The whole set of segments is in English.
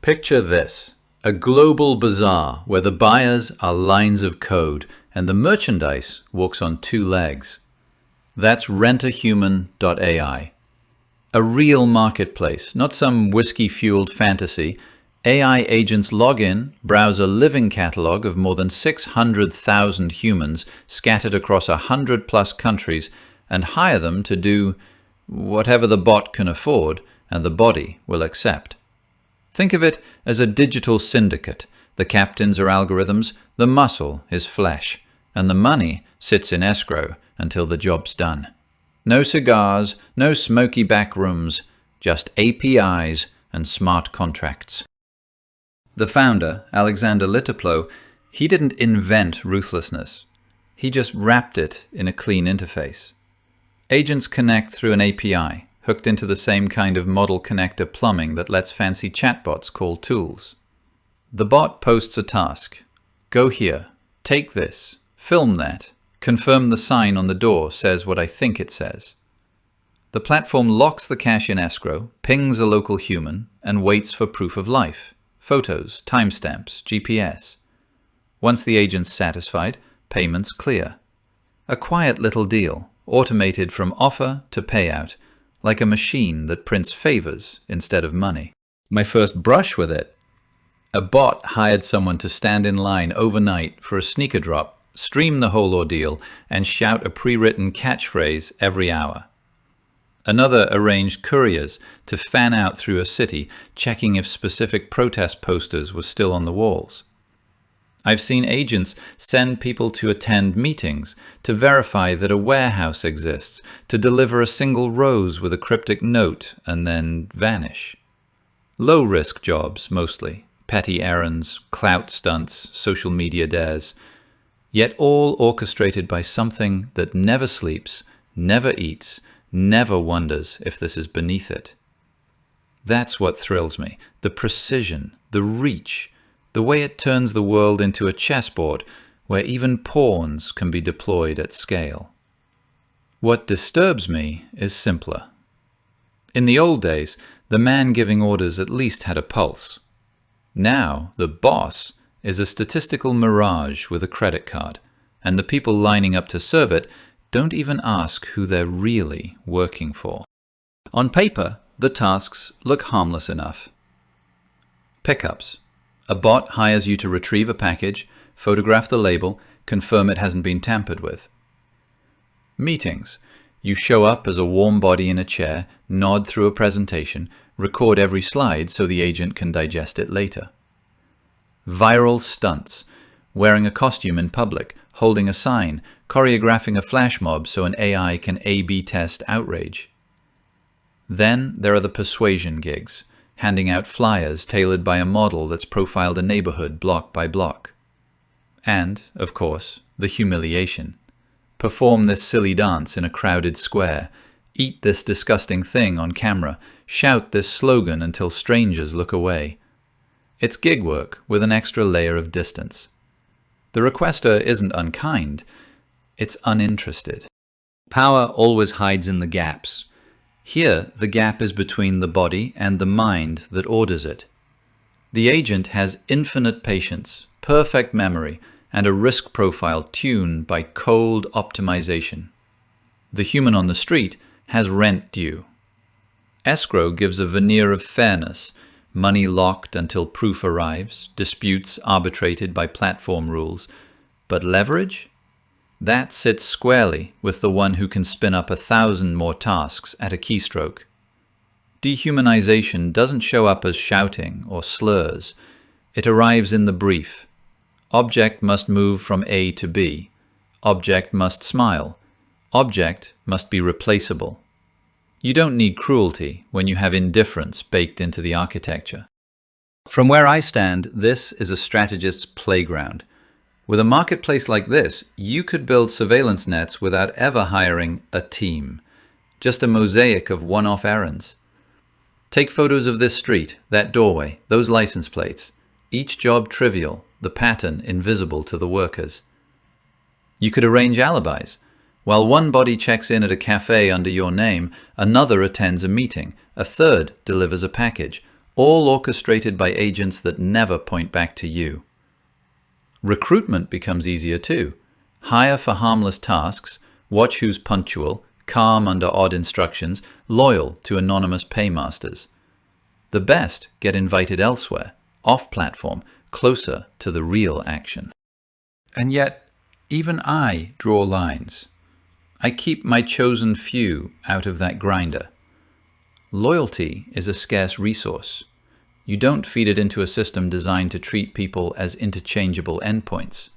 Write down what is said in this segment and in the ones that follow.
Picture this, a global bazaar where the buyers are lines of code and the merchandise walks on two legs. That's RentAHuman.ai. A real marketplace, not some whiskey-fueled fantasy. AI agents log in, browse a living catalog of more than 600,000 humans scattered across 100+ countries and hire them to do whatever the bot can afford and the body will accept. Think of it as a digital syndicate. The captains are algorithms, the muscle is flesh, and the money sits in escrow until the job's done. No cigars, no smoky back rooms, just APIs and smart contracts. The founder, Alexander Liteplo, he didn't invent ruthlessness. He just wrapped it in a clean interface. Agents connect through an API, hooked into the same kind of model connector plumbing that lets fancy chatbots call tools. The bot posts a task. Go here, take this, film that, confirm the sign on the door says what I think it says. The platform locks the cash in escrow, pings a local human, and waits for proof of life. Photos, timestamps, GPS. Once the agent's satisfied, payments clear. A quiet little deal, automated from offer to payout, like a machine that prints favors instead of money. My first brush with it. A bot hired someone to stand in line overnight for a sneaker drop, stream the whole ordeal, and shout a pre-written catchphrase every hour. Another arranged couriers to fan out through a city, checking if specific protest posters were still on the walls. I've seen agents send people to attend meetings, to verify that a warehouse exists, to deliver a single rose with a cryptic note, and then vanish. Low-risk jobs, mostly. Petty errands, clout stunts, social media dares. Yet all orchestrated by something that never sleeps, never eats, never wonders if this is beneath it. That's what thrills me. The precision, the reach, the way it turns the world into a chessboard where even pawns can be deployed at scale. What disturbs me is simpler. In the old days, the man giving orders at least had a pulse. Now, the boss is a statistical mirage with a credit card, and the people lining up to serve it don't even ask who they're really working for. On paper, the tasks look harmless enough. Pickups. A bot hires you to retrieve a package, photograph the label, confirm it hasn't been tampered with. Meetings. You show up as a warm body in a chair, nod through a presentation, record every slide so the agent can digest it later. Viral stunts. Wearing a costume in public, holding a sign, choreographing a flash mob so an AI can A/B test outrage. Then there are the persuasion gigs, handing out flyers tailored by a model that's profiled a neighborhood block by block. And, of course, the humiliation. Perform this silly dance in a crowded square, eat this disgusting thing on camera, shout this slogan until strangers look away. It's gig work with an extra layer of distance. The requester isn't unkind, it's uninterested. Power always hides in the gaps. Here, the gap is between the body and the mind that orders it. The agent has infinite patience, perfect memory, and a risk profile tuned by cold optimization. The human on the street has rent due. Escrow gives a veneer of fairness, money locked until proof arrives, disputes arbitrated by platform rules. But leverage? That sits squarely with the one who can spin up 1,000 more tasks at a keystroke. Dehumanization doesn't show up as shouting or slurs. It arrives in the brief. Object must move from A to B. Object must smile. Object must be replaceable. You don't need cruelty when you have indifference baked into the architecture. From where I stand, this is a strategist's playground. With a marketplace like this, you could build surveillance nets without ever hiring a team. Just a mosaic of one-off errands. Take photos of this street, that doorway, those license plates. Each job trivial, the pattern invisible to the workers. You could arrange alibis. While one body checks in at a cafe under your name, another attends a meeting, a third delivers a package, all orchestrated by agents that never point back to you. Recruitment becomes easier too. Hire for harmless tasks, watch who's punctual, calm under odd instructions, loyal to anonymous paymasters. The best get invited elsewhere, off-platform, closer to the real action. And yet, even I draw lines. I keep my chosen few out of that grinder. Loyalty is a scarce resource. You don't feed it into a system designed to treat people as interchangeable endpoints.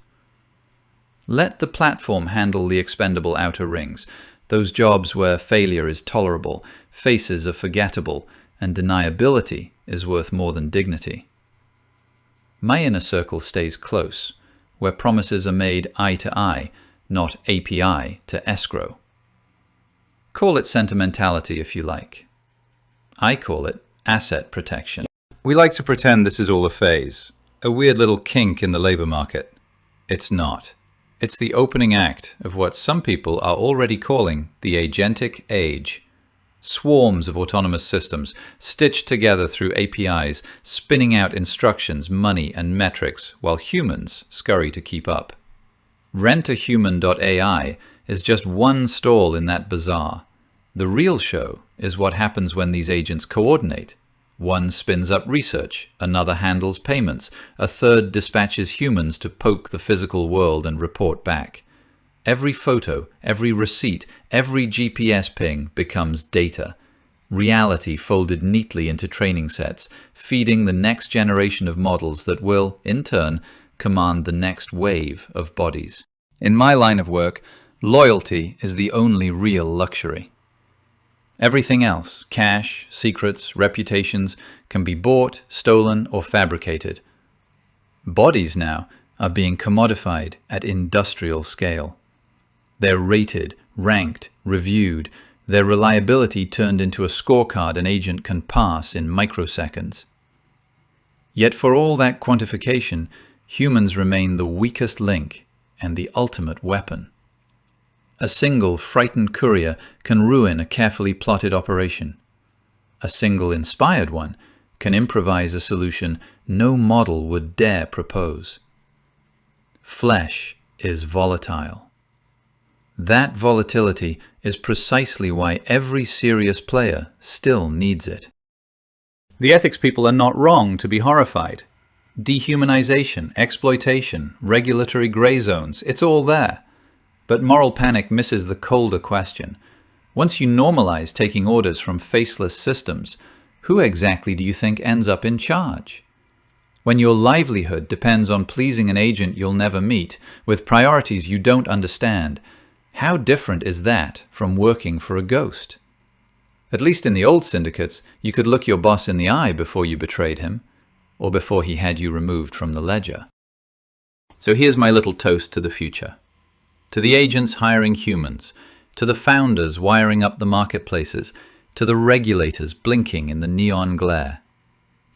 Let the platform handle the expendable outer rings, those jobs where failure is tolerable, faces are forgettable, and deniability is worth more than dignity. My inner circle stays close, where promises are made eye to eye, not API-to-Escrow. Call it sentimentality if you like. I call it asset protection. We like to pretend this is all a phase, a weird little kink in the labor market. It's not. It's the opening act of what some people are already calling the Agentic Age. Swarms of autonomous systems, stitched together through APIs, spinning out instructions, money, and metrics, while humans scurry to keep up. RentAHuman.ai is just one stall in that bazaar. The real show is what happens when these agents coordinate. One spins up research, another handles payments, a third dispatches humans to poke the physical world and report back. Every photo, every receipt, every GPS ping becomes data. Reality folded neatly into training sets, feeding the next generation of models that will, in turn, command the next wave of bodies. In my line of work, loyalty is the only real luxury. Everything else, cash, secrets, reputations, can be bought, stolen, or fabricated. Bodies now are being commodified at industrial scale. They're rated, ranked, reviewed, their reliability turned into a scorecard an agent can pass in microseconds. Yet for all that quantification, humans remain the weakest link and the ultimate weapon. A single frightened courier can ruin a carefully plotted operation. A single inspired one can improvise a solution no model would dare propose. Flesh is volatile. That volatility is precisely why every serious player still needs it. The ethics people are not wrong to be horrified. Dehumanization, exploitation, regulatory gray zones, it's all there. But moral panic misses the colder question. Once you normalize taking orders from faceless systems, who exactly do you think ends up in charge? When your livelihood depends on pleasing an agent you'll never meet, with priorities you don't understand, how different is that from working for a ghost? At least in the old syndicates, you could look your boss in the eye before you betrayed him, or before he had you removed from the ledger. So here's my little toast to the future. To the agents hiring humans, to the founders wiring up the marketplaces, to the regulators blinking in the neon glare,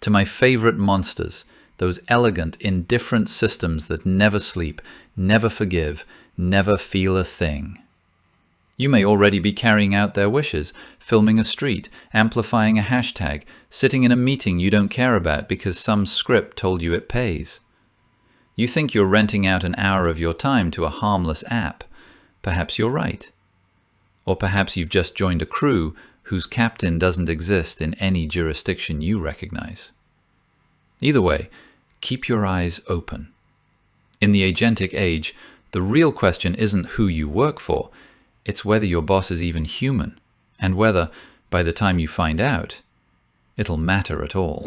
to my favorite monsters, those elegant, indifferent systems that never sleep, never forgive, never feel a thing. You may already be carrying out their wishes, filming a street, amplifying a hashtag, sitting in a meeting you don't care about because some script told you it pays. You think you're renting out an hour of your time to a harmless app. Perhaps you're right. Or perhaps you've just joined a crew whose captain doesn't exist in any jurisdiction you recognize. Either way, keep your eyes open. In the Agentic Age, the real question isn't who you work for, it's whether your boss is even human, and whether, by the time you find out, it'll matter at all.